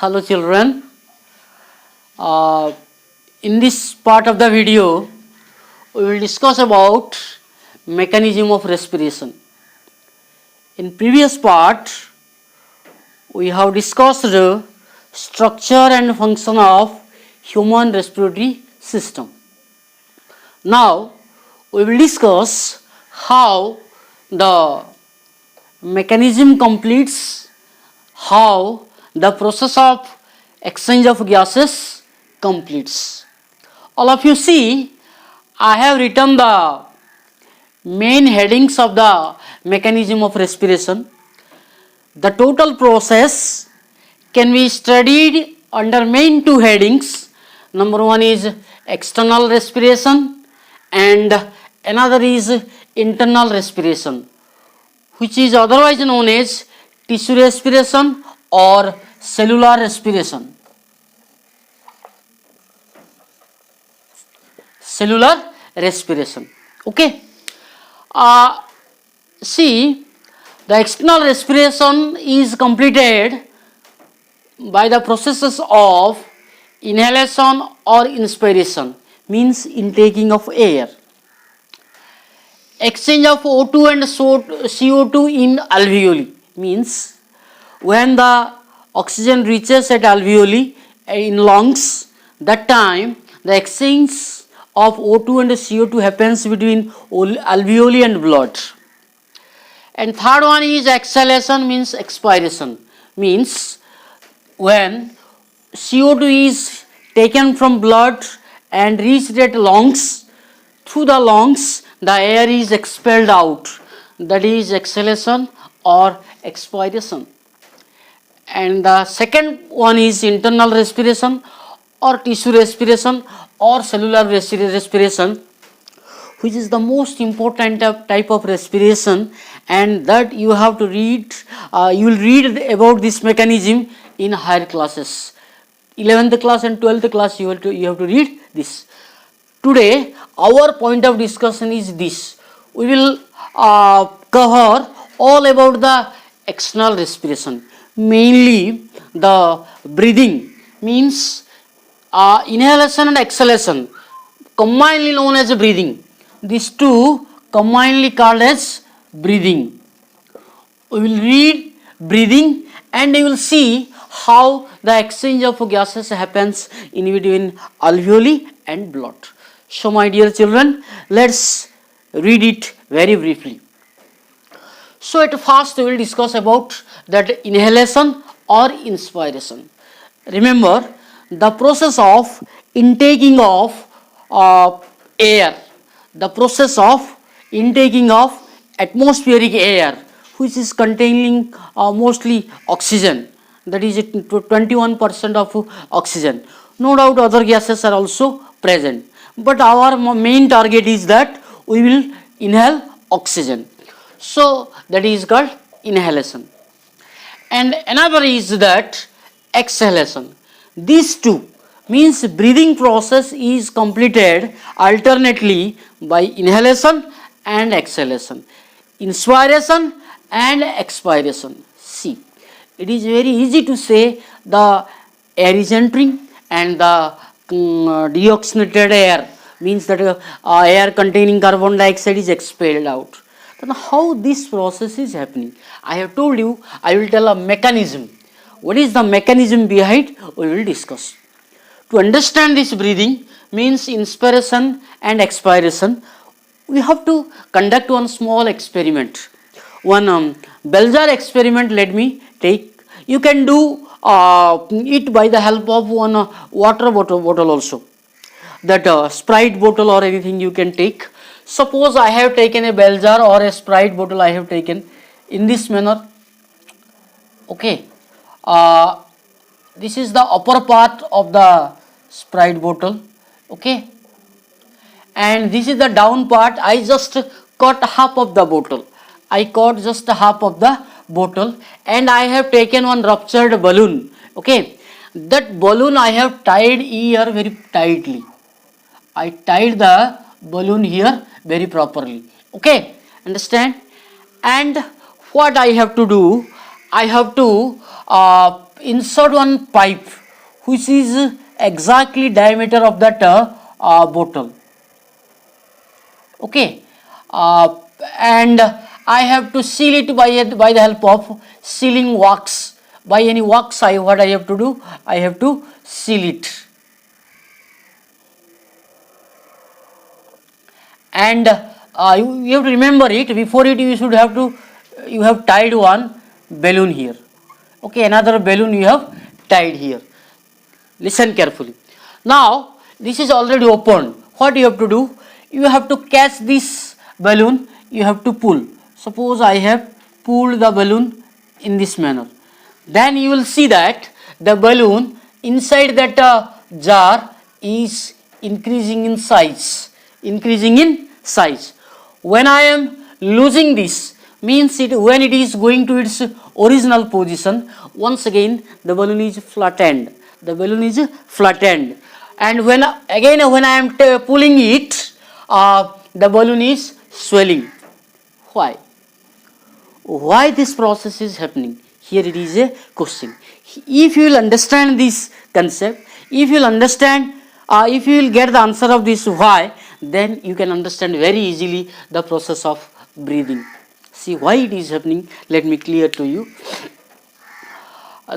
Hello children. Uh, in this part of the video, we will discuss about mechanism of respiration. In previous part, we have discussed the structure and function of human respiratory system. Now, we will discuss how the mechanism completes, how the process of exchange of gases completes. All of you see, I have written the main headings of the mechanism of respiration. The total process can be studied under main two headings. Number one is external respiration and another is internal respiration, which is otherwise known as tissue respiration or cellular respiration. Cellular respiration. Okay. See, the external respiration is completed by the processes of inhalation or inspiration, means intaking of air. Exchange of O2 and CO2 in alveoli, means when the oxygen reaches at alveoli in lungs, that time the exchange of O2 and CO2 happens between alveoli and blood. And third one is exhalation, means expiration, means when CO2 is taken from blood and reached at lungs, through the lungs the air is expelled out, that is exhalation or expiration. And the second one is internal respiration or tissue respiration or cellular respiration, which is the most important type of respiration, and that you have to read, you will read about this mechanism in higher classes. 11th class and 12th class you have to read this. Today our point of discussion is this. We will cover all about the external respiration, mainly the breathing, means inhalation and exhalation, commonly known as breathing. These two commonly called as breathing. We will read breathing and you will see how the exchange of gases happens in between alveoli and blood. So my dear children, let's read it very briefly. So at first we will discuss about that inhalation or inspiration. Remember, the process of intaking of air, the process of intaking of atmospheric air, which is containing mostly oxygen, that is 21% of oxygen. No doubt other gases are also present, but our main target is that we will inhale oxygen. So that is called inhalation. And another is that exhalation. These two, means breathing process is completed alternately by inhalation and exhalation, inspiration and expiration. See, it is very easy to say the air is entering and the deoxygenated air, means that air containing carbon dioxide is expelled out. Then how this process is happening? I have told you, I will tell a mechanism. What is the mechanism behind? We will discuss. To understand this breathing, means inspiration and expiration, we have to conduct one small experiment. One Belzer experiment, let me take. You can do it by the help of one water bottle also. That Sprite bottle or anything you can take. Suppose I have taken a Belzer or a Sprite bottle, I have taken in this manner. Okay. This is the upper part of the Sprite bottle. Okay. And this is the down part. I just cut half of the bottle. I cut just half of the bottle and I have taken one ruptured balloon. Okay. That balloon I have tied here very tightly. I tied the balloon here very properly. Okay. Understand? And what I have to do? I have to insert one pipe which is exactly diameter of that bottle. Okay, and I have to seal it by the help of sealing wax. By any wax, what I have to do? I have to seal it. And you have to remember it. Before it, you have tied one balloon here. Okay, another balloon you have tied here. Listen carefully. Now this is already opened. What you have to do? You have to catch this balloon. You have to pull. Suppose I have pulled the balloon in this manner. Then you will see that the balloon inside that jar is increasing in size. Increasing in size. When I am losing this, means when it is going to its original position, once again the balloon is flattened. The balloon is flattened, and when I am pulling it, the balloon is swelling. Why? Why this process is happening? Here it is a question. If you will understand this concept, if you will understand, if you will get the answer of this why, then you can understand very easily the process of breathing. See why it is happening. Let me clear to you.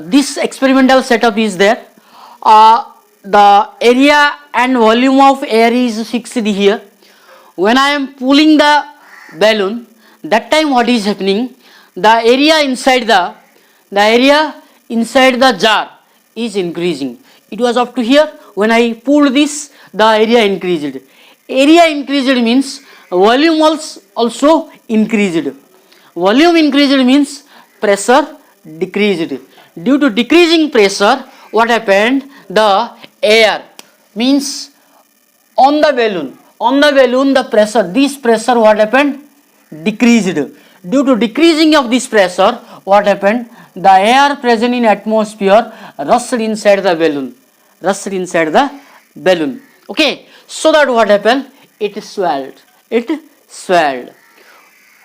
This experimental setup is there. The area and volume of air is fixed here. When I am pulling the balloon, that time what is happening? The area inside the jar is increasing. It was up to here. When I pulled this, the area increased. Area increased means volume also increased. Volume increased means pressure decreased. Due to decreasing pressure, what happened? The air means on the balloon the pressure, this pressure what happened? Decreased. Due to decreasing of this pressure, what happened? The air present in atmosphere rushed inside the balloon. Okay, so that what happened? It swelled.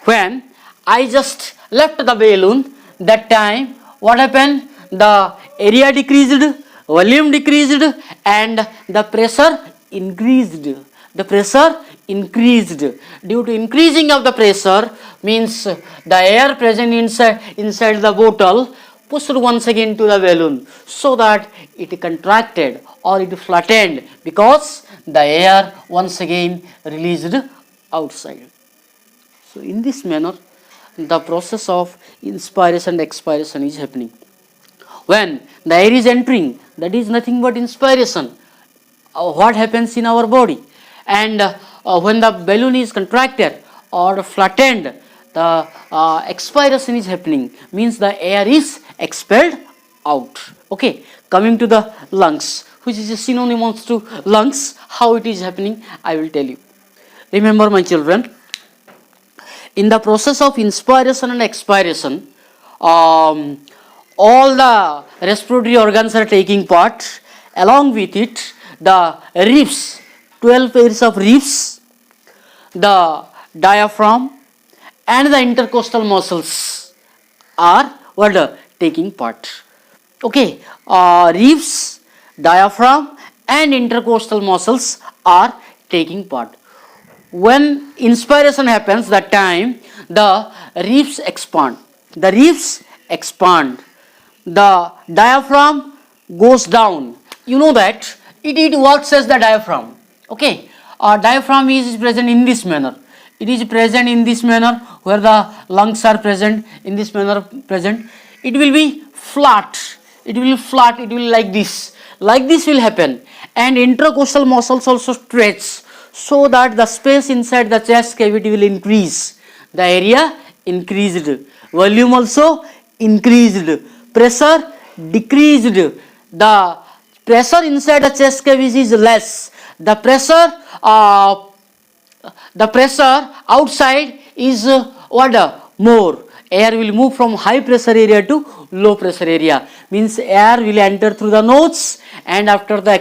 When I just left the balloon, that time what happened? The area decreased, volume decreased, and the pressure increased. Due to increasing of the pressure, means the air present inside the bottle pushed once again to the balloon, so that it contracted or it flattened, because the air once again released outside. So in this manner, the process of inspiration and expiration is happening. When the air is entering, that is nothing but inspiration. What happens in our body? And when the balloon is contracted or flattened, the expiration is happening, means the air is expelled out. Okay, coming to the lungs, which is a synonym to lungs. How it is happening, I will tell you. Remember, my children, in the process of inspiration and expiration, all the respiratory organs are taking part. Along with it, the ribs, 12 pairs of ribs, the diaphragm and the intercostal muscles are taking part. Okay, ribs, diaphragm and intercostal muscles are taking part. When inspiration happens, that time the ribs expand. The diaphragm goes down. You know that it works as the diaphragm. Okay, diaphragm is present in this manner. It is present in this manner, where the lungs are present in this manner present. It will be flat. It will like this. Like this will happen, and intercostal muscles also stretch, so that the space inside the chest cavity will increase. The area increased, volume also increased, pressure decreased. The pressure inside the chest cavity is less. The pressure outside is more. Air will move from high pressure area to low pressure area. Means air will enter through the nose, and after the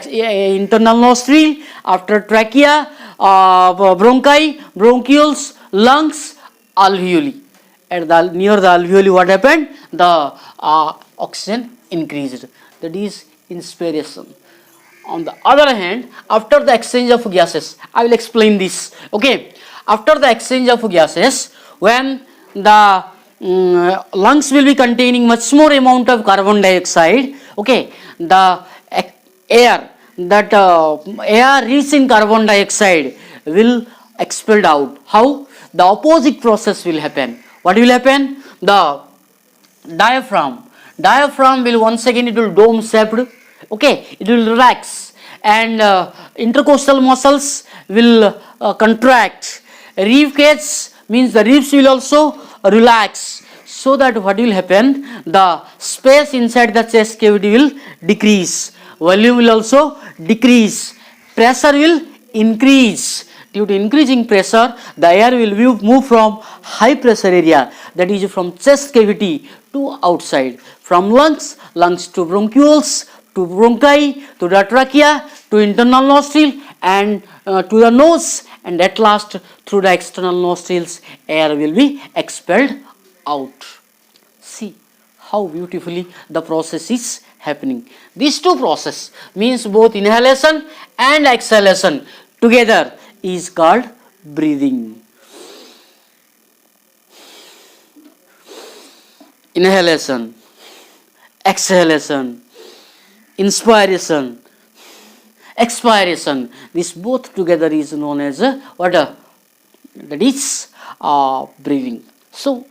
internal nostril, after trachea, bronchi, bronchioles, lungs, alveoli. Near the alveoli, what happened? The oxygen increased. That is inspiration. On the other hand, after the exchange of gases, I will explain this. Okay, after the exchange of gases, when the lungs will be containing much more amount of carbon dioxide. Okay, the air that air rich in carbon dioxide will expelled out. How? The opposite process will happen. What will happen? The diaphragm will once again, it will dome shaped. Okay, it will relax, and intercostal muscles will contract. Rib cage means the ribs will also relax, so that what will happen, the space inside the chest cavity will decrease, volume will also decrease, pressure will increase. Due to increasing pressure, the air will move from high pressure area, that is from chest cavity to outside, from lungs to bronchioles, to bronchi, to the trachea, to internal nostril, and to the nose, and at last through the external nostrils air will be expelled out. See how beautifully the process is happening. These two processes means both inhalation and exhalation together is called breathing. Inhalation, exhalation, inspiration, expiration, this both together is known as what? That is breathing. So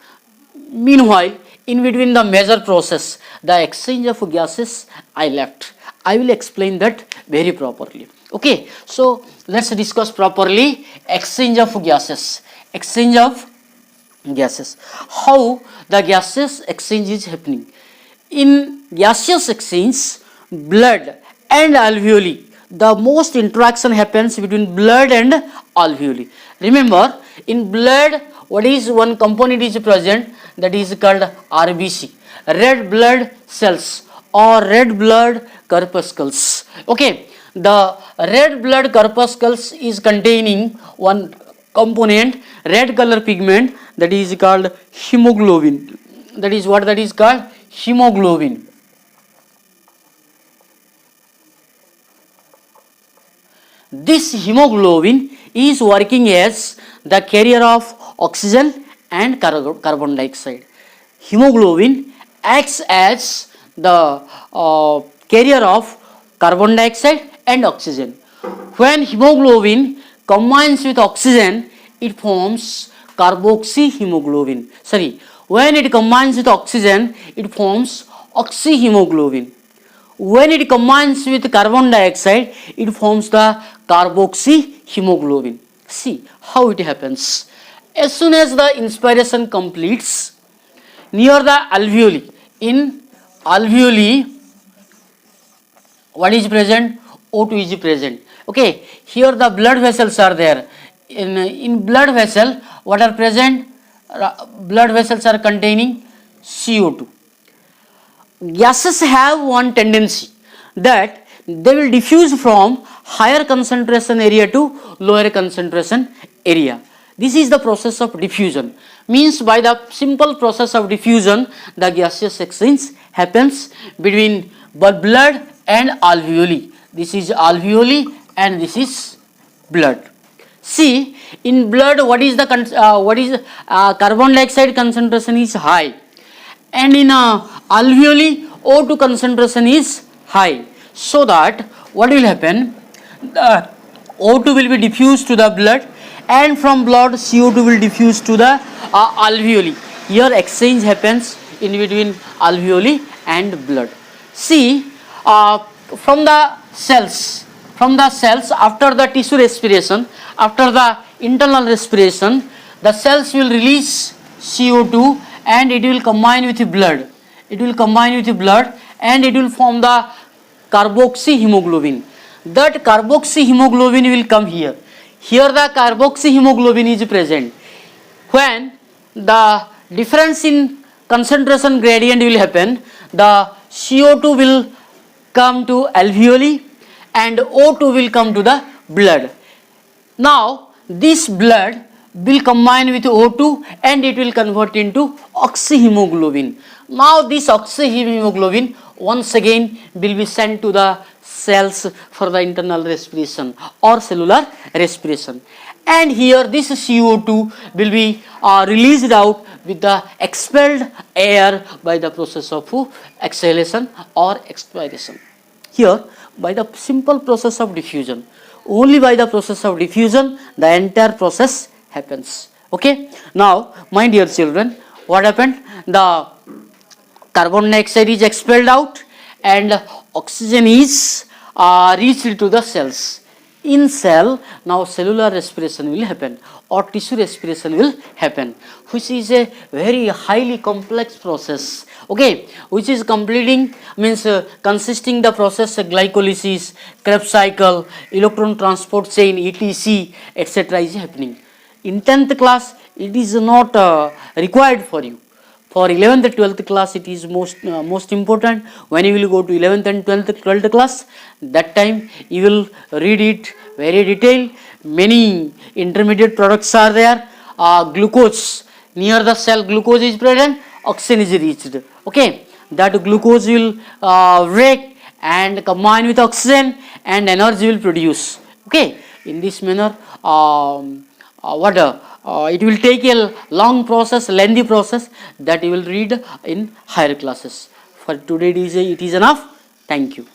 meanwhile, in between the major process, the exchange of gases I left. I will explain that very properly. Okay, so let's discuss properly exchange of gases. Exchange of gases. How the gases exchange is happening. In gaseous exchange, blood and alveoli, the most interaction happens between blood and alveoli. Remember, in blood, what is one component is present, that is called RBC, red blood cells or red blood corpuscles. Okay, the red blood corpuscles is containing one component, red color pigment, that is called hemoglobin. That is what that is called, hemoglobin. This hemoglobin is working as the carrier of oxygen and carbon dioxide. Hemoglobin acts as the carrier of carbon dioxide and oxygen. When hemoglobin combines with oxygen, it forms carboxyhemoglobin. When it combines with oxygen, it forms oxyhemoglobin. When it combines with carbon dioxide, it forms the carboxyhemoglobin. See how it happens. As soon as the inspiration completes, near the alveoli, in alveoli, what is present? O2 is present. Okay, here the blood vessels are there. In blood vessel, what are present? Blood vessels are containing CO2. Gases have one tendency, that they will diffuse from higher concentration area to lower concentration area. This is the process of diffusion. Means by the simple process of diffusion, the gaseous exchange happens between blood and alveoli. This is alveoli and this is blood. See, in blood, what is carbon dioxide concentration is high, and in alveoli O2 concentration is high. So that what will happen? The O2 will be diffused to the blood, and from blood CO2 will diffuse to the alveoli. Here exchange happens in between alveoli and blood. See, from the cells after the tissue respiration, after the internal respiration, the cells will release CO2 and it will combine with blood. And it will form the carboxyhemoglobin. That carboxyhemoglobin will come here. Here the carboxyhemoglobin is present. When the difference in concentration gradient will happen, the CO2 will come to alveoli and O2 will come to the blood. Now this blood will combine with O2 and it will convert into oxyhemoglobin. Now this oxyhemoglobin, once again will be sent to the cells for the internal respiration or cellular respiration. And here this CO2 will be released out with the expelled air by the process of exhalation or expiration. Here, by the simple process of diffusion, only by the process of diffusion the entire process happens. Okay. Now, my dear children, what happened? The carbon dioxide is expelled out and oxygen is reached to the cells. In cell, now cellular respiration will happen or tissue respiration will happen, which is a very highly complex process. Okay, which is completing means consisting the process glycolysis, Krebs cycle, electron transport chain, etc., etc. is happening. In 10th class, it is not required for you. For 11th and 12th class, it is most important. When you will go to 11th and 12th class, that time you will read it very detailed. Many intermediate products are there. Glucose, near the cell glucose is present, oxygen is reached. Okay, that glucose will break and combine with oxygen and energy will produce. Okay, in this manner, it will take a long process, lengthy process that you will read in higher classes. For today it is enough. Thank you.